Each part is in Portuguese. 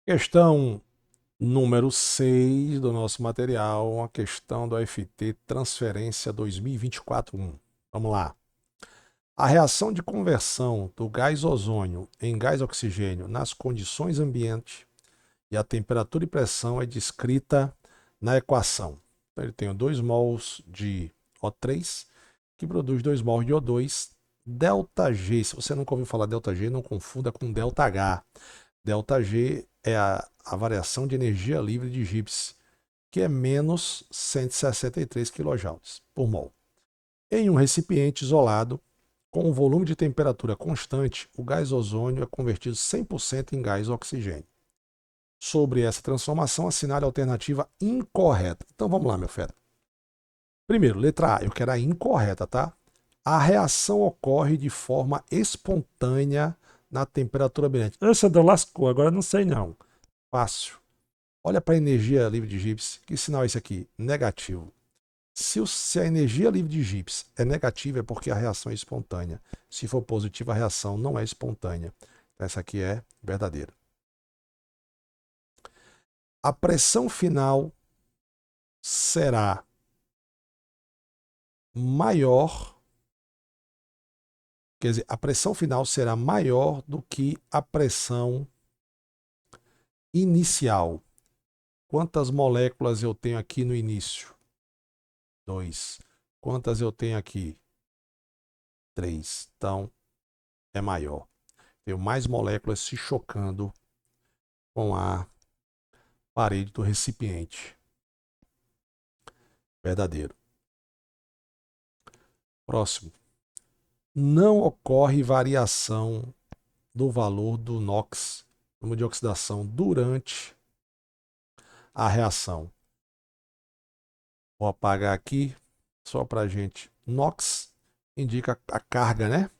Questão número 6 do nosso material, a questão do AFT Transferência 2024-1. Vamos lá. A reação de conversão do gás ozônio em gás oxigênio nas condições ambiente e a temperatura e pressão é descrita na equação. Então, ele tem 2 mols de O3, que produz 2 mols de O2. ΔG, se você nunca ouviu falar ΔG, não confunda com ΔH. ΔG é a variação de energia livre de Gibbs, que é menos 163 kJ por mol. Em um recipiente isolado, com um volume de temperatura constante, o gás ozônio é convertido 100% em gás oxigênio. Sobre essa transformação, assinale a alternativa incorreta. Então vamos lá, meu fera. Primeiro, letra A, eu quero a incorreta, tá? A reação ocorre de forma espontânea na temperatura ambiente. Essa deu lascou, agora não sei não. Fácil. Olha para a energia livre de Gibbs. Que sinal é esse aqui? Negativo. Se a energia livre de Gibbs é negativa, é porque a reação é espontânea. Se for positiva, a reação não é espontânea. Então, essa aqui é verdadeira. A pressão final será maior, quer dizer, a pressão final será maior do que a pressão inicial. Quantas moléculas eu tenho aqui no início? 2. Quantas eu tenho aqui? 3. Então, é maior. Tenho mais moléculas se chocando com a parede do recipiente. Verdadeiro. Próximo. Não ocorre variação do valor do NOx, número de oxidação, durante a reação. Vou apagar aqui, só para a gente. NOx indica a carga, né?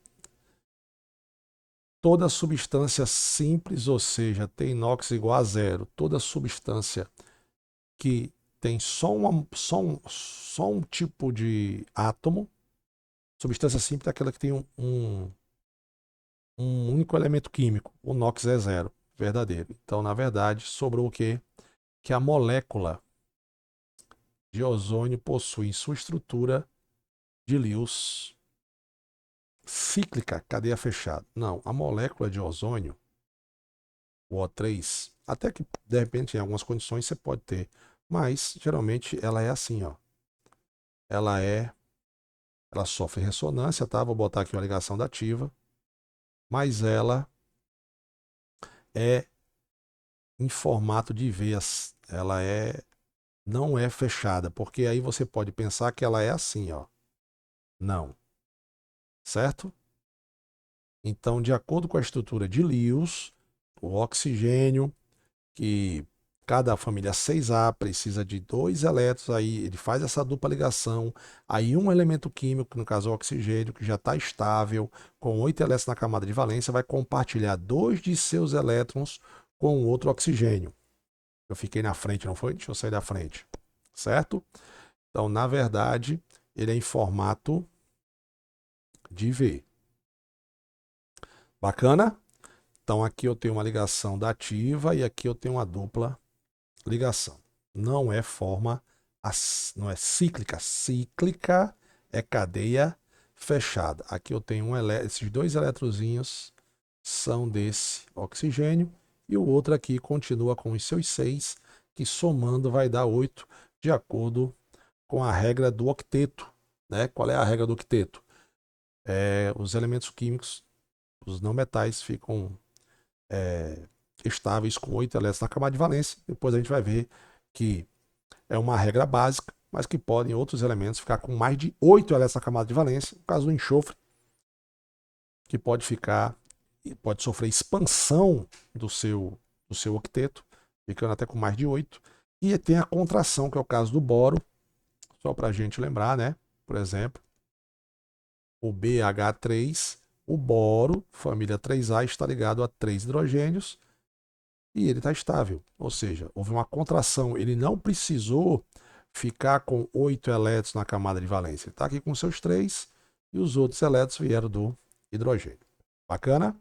Toda substância simples, ou seja, tem NOx igual a zero. Toda substância que tem só um tipo de átomo. Substância simples é aquela que tem um único elemento químico. O NOx é zero, verdadeiro. Então, na verdade, sobrou o quê? Que a molécula de ozônio possui em sua estrutura de Lewis cíclica, cadeia fechada. Não, a molécula de ozônio, o O3, até que de repente em algumas condições você pode ter, mas geralmente ela é assim, ó. Ela sofre ressonância, tá? Vou botar aqui uma ligação dativa, mas ela é em formato de veias. Não é fechada, porque aí você pode pensar que ela é assim, ó. Não, certo? Então, de acordo com a estrutura de Lewis, o oxigênio, que cada família 6A precisa de 2 elétrons, aí ele faz essa dupla ligação, aí um elemento químico, que no caso é o oxigênio, que já está estável, com 8 elétrons na camada de valência, vai compartilhar 2 de seus elétrons com o outro oxigênio. Eu fiquei na frente, não foi? Deixa eu sair da frente, certo? Então, na verdade, ele é em formato de V. Bacana? Então, aqui eu tenho uma ligação dativa e aqui eu tenho uma dupla ligação. Não é não é cíclica. Cíclica é cadeia fechada. Aqui eu tenho esses 2 eletrozinhos são desse oxigênio e o outro aqui continua com os seus 6, que somando vai dar 8, de acordo com a regra do octeto. Né? Qual é a regra do octeto? Os elementos químicos, os não metais, ficam estáveis com 8 elétrons na camada de valência. Depois a gente vai ver que é uma regra básica, mas que podem outros elementos ficar com mais de 8 elétrons na camada de valência. No caso do enxofre, que pode sofrer expansão do seu octeto, ficando até com mais de 8. E tem a contração, que é o caso do boro, só para a gente lembrar, né? Por exemplo, o BH3, o boro, família 3A, está ligado a 3 hidrogênios e ele está estável. Ou seja, houve uma contração, ele não precisou ficar com 8 elétrons na camada de valência. Ele está aqui com seus 3 e os outros elétrons vieram do hidrogênio. Bacana?